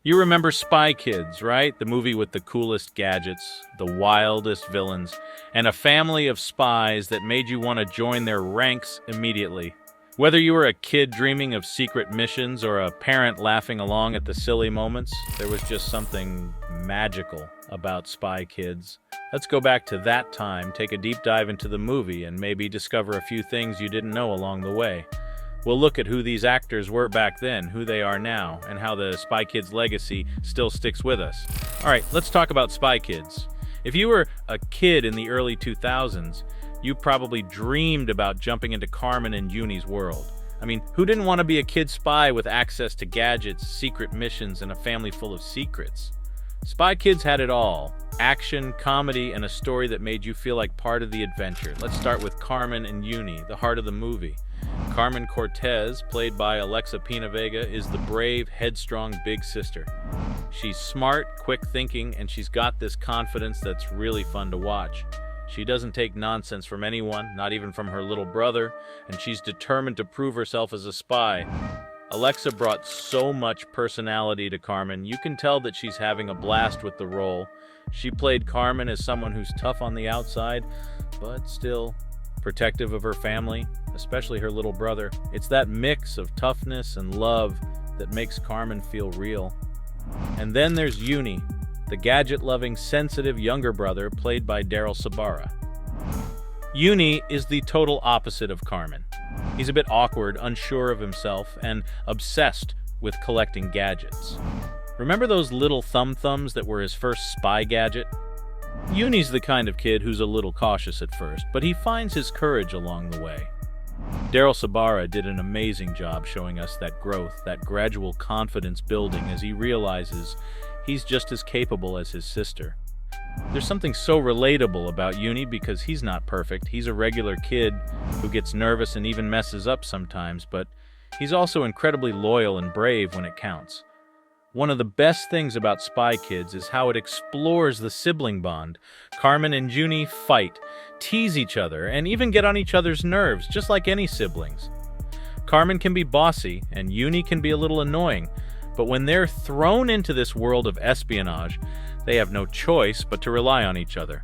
You remember Spy Kids, right? The movie with the coolest gadgets, the wildest villains, and a family of spies that made you want to join their ranks immediately. Whether you were a kid dreaming of secret missions or a parent laughing along at the silly moments, there was just something magical about Spy Kids. Let's go back to that time, take a deep dive into the movie, and maybe discover a few things you didn't know along the way. We'll look at who these actors were back then, who they are now, and how the Spy Kids legacy still sticks with us. Alright, let's talk about Spy Kids. If you were a kid in the early 2000s, you probably dreamed about jumping into Carmen and Uni's world. I mean, who didn't want to be a kid spy with access to gadgets, secret missions, and a family full of secrets? Spy Kids had it all. Action, comedy, and a story that made you feel like part of the adventure. Let's start with Carmen and Uni, the heart of the movie. Carmen Cortez, played by Alexa Pina Vega, is the brave, headstrong big sister. She's smart, quick-thinking, and she's got this confidence that's really fun to watch. She doesn't take nonsense from anyone, not even from her little brother, and she's determined to prove herself as a spy. Alexa brought so much personality to Carmen. You can tell that she's having a blast with the role. She played Carmen as someone who's tough on the outside, but still protective of her family, especially her little brother. It's that mix of toughness and love that makes Carmen feel real. And then there's Uni, the gadget-loving, sensitive younger brother played by Daryl Sabara. Uni is the total opposite of Carmen. He's a bit awkward, unsure of himself, and obsessed with collecting gadgets. Remember those little thumb-thumbs that were his first spy gadget? Uni's the kind of kid who's a little cautious at first, but he finds his courage along the way. Daryl Sabara did an amazing job showing us that growth, that gradual confidence building as he realizes he's just as capable as his sister. There's something so relatable about Uni because he's not perfect. He's a regular kid who gets nervous and even messes up sometimes, but he's also incredibly loyal and brave when it counts. One of the best things about Spy Kids is how it explores the sibling bond. Carmen and Uni fight, tease each other, and even get on each other's nerves, just like any siblings. Carmen can be bossy, and Uni can be a little annoying, but when they're thrown into this world of espionage, they have no choice but to rely on each other.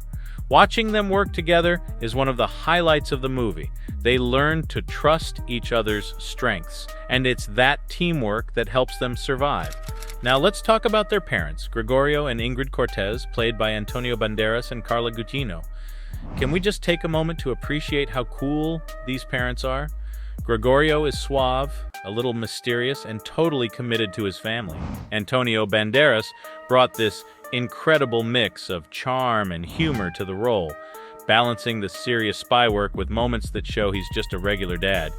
Watching them work together is one of the highlights of the movie. They learn to trust each other's strengths, and it's that teamwork that helps them survive. Now let's talk about their parents, Gregorio and Ingrid Cortez, played by Antonio Banderas and Carla Gugino. Can we just take a moment to appreciate how cool these parents are? Gregorio is suave, a little mysterious, and totally committed to his family. Antonio Banderas brought this incredible mix of charm and humor to the role, balancing the serious spy work with moments that show he's just a regular dad.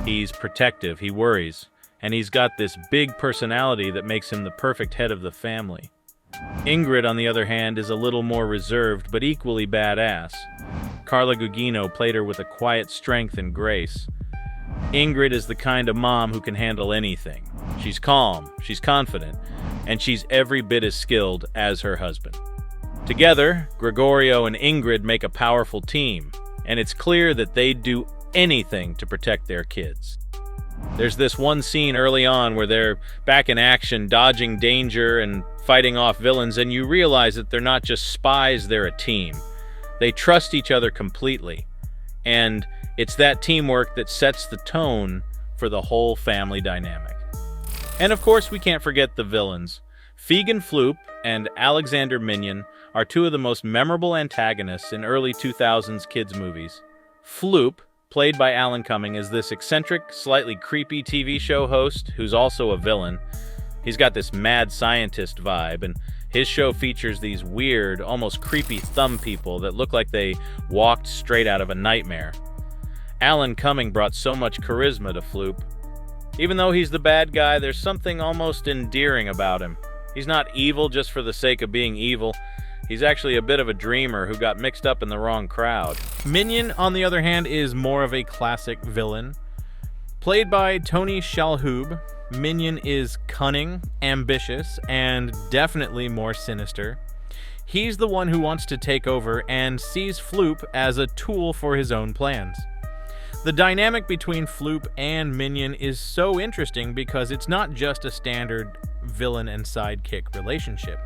He's protective, he worries, and he's got this big personality that makes him the perfect head of the family. Ingrid, on the other hand, is a little more reserved, but equally badass. Carla Gugino played her with a quiet strength and grace. Ingrid is the kind of mom who can handle anything. She's calm, she's confident, and she's every bit as skilled as her husband. Together, Gregorio and Ingrid make a powerful team, and it's clear that they'd do anything to protect their kids. There's this one scene early on where they're back in action, dodging danger and fighting off villains, and you realize that they're not just spies, they're a team. They trust each other completely, and it's that teamwork that sets the tone for the whole family dynamic. And of course, we can't forget the villains. Fegan Floop and Alexander Minion are two of the most memorable antagonists in early 2000s kids movies. Floop, played by Alan Cumming, is this eccentric, slightly creepy TV show host who's also a villain. He's got this mad scientist vibe, and his show features these weird, almost creepy thumb people that look like they walked straight out of a nightmare. Alan Cumming brought so much charisma to Floop. Even though he's the bad guy, there's something almost endearing about him. He's not evil just for the sake of being evil. He's actually a bit of a dreamer who got mixed up in the wrong crowd. Minion, on the other hand, is more of a classic villain. Played by Tony Shalhoub, Minion is cunning, ambitious, and definitely more sinister. He's the one who wants to take over and sees Floop as a tool for his own plans. The dynamic between Floop and Minion is so interesting because it's not just a standard villain and sidekick relationship.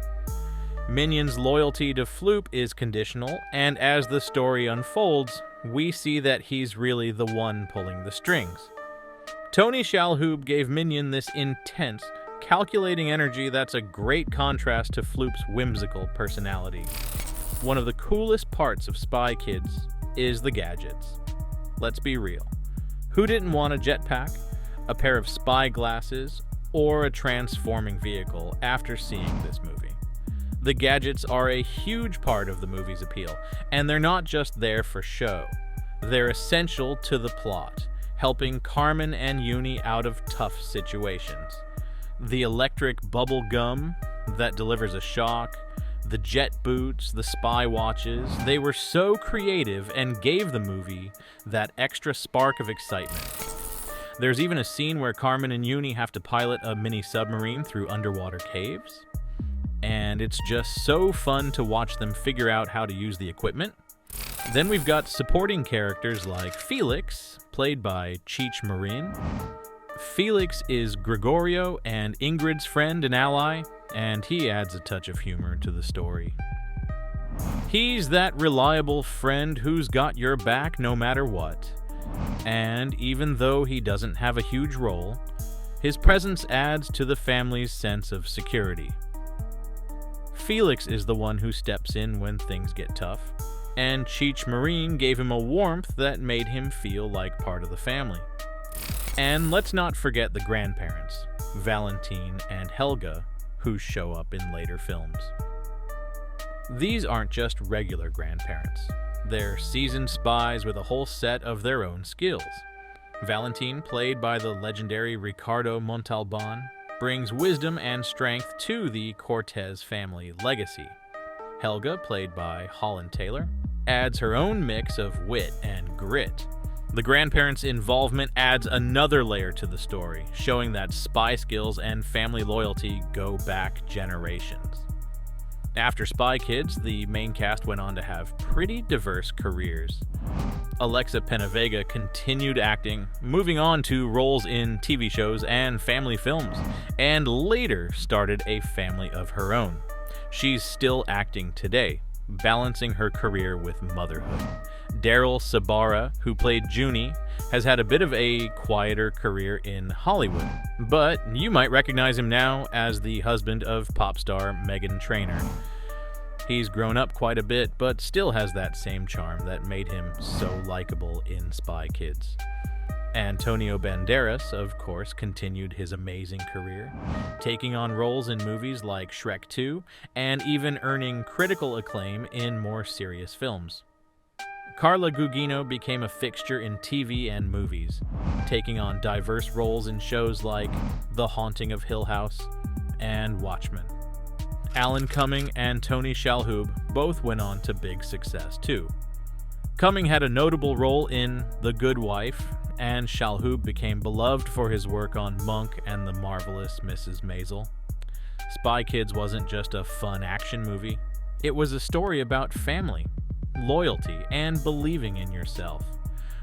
Minion's loyalty to Floop is conditional, and as the story unfolds, we see that he's really the one pulling the strings. Tony Shalhoub gave Minion this intense, calculating energy that's a great contrast to Floop's whimsical personality. One of the coolest parts of Spy Kids is the gadgets. Let's be real. Who didn't want a jetpack, a pair of spy glasses, or a transforming vehicle after seeing this movie? The gadgets are a huge part of the movie's appeal, and they're not just there for show. They're essential to the plot, helping Carmen and Uni out of tough situations. The electric bubble gum that delivers a shock, the jet boots, the spy watches, they were so creative and gave the movie that extra spark of excitement. There's even a scene where Carmen and Uni have to pilot a mini submarine through underwater caves. And it's just so fun to watch them figure out how to use the equipment. Then we've got supporting characters like Felix, played by Cheech Marin. Felix is Gregorio and Ingrid's friend and ally, and he adds a touch of humor to the story. He's that reliable friend who's got your back no matter what. And even though he doesn't have a huge role, his presence adds to the family's sense of security. Felix is the one who steps in when things get tough, and Cheech Marin gave him a warmth that made him feel like part of the family. And let's not forget the grandparents, Valentine and Helga, who show up in later films. These aren't just regular grandparents. They're seasoned spies with a whole set of their own skills. Valentine, played by the legendary Ricardo Montalban, brings wisdom and strength to the Cortez family legacy. Helga, played by Holland Taylor, adds her own mix of wit and grit. The grandparents' involvement adds another layer to the story, showing that spy skills and family loyalty go back generations. After Spy Kids, the main cast went on to have pretty diverse careers. Alexa Penavega continued acting, moving on to roles in TV shows and family films, and later started a family of her own. She's still acting today, balancing her career with motherhood. Daryl Sabara, who played Junie, has had a bit of a quieter career in Hollywood, but you might recognize him now as the husband of pop star Meghan Trainor. He's grown up quite a bit, but still has that same charm that made him so likable in Spy Kids. Antonio Banderas, of course, continued his amazing career, taking on roles in movies like Shrek 2, and even earning critical acclaim in more serious films. Carla Gugino became a fixture in TV and movies, taking on diverse roles in shows like The Haunting of Hill House and Watchmen. Alan Cumming and Tony Shalhoub both went on to big success too. Cumming had a notable role in The Good Wife, and Shalhoub became beloved for his work on Monk and The Marvelous Mrs. Maisel. Spy Kids wasn't just a fun action movie, it was a story about family, loyalty, and believing in yourself.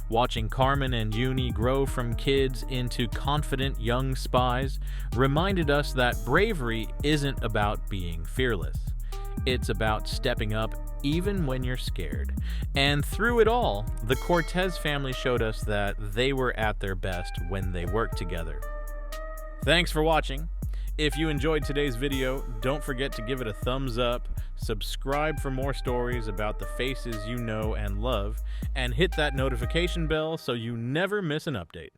Watching Carmen and Uni grow from kids into confident young spies reminded us that bravery isn't about being fearless. It's about stepping up even when you're scared. And through it all, the Cortez family showed us that they were at their best when they worked together. Thanks for watching. If you enjoyed today's video, don't forget to give it a thumbs up, subscribe for more stories about the faces you know and love, and hit that notification bell so you never miss an update.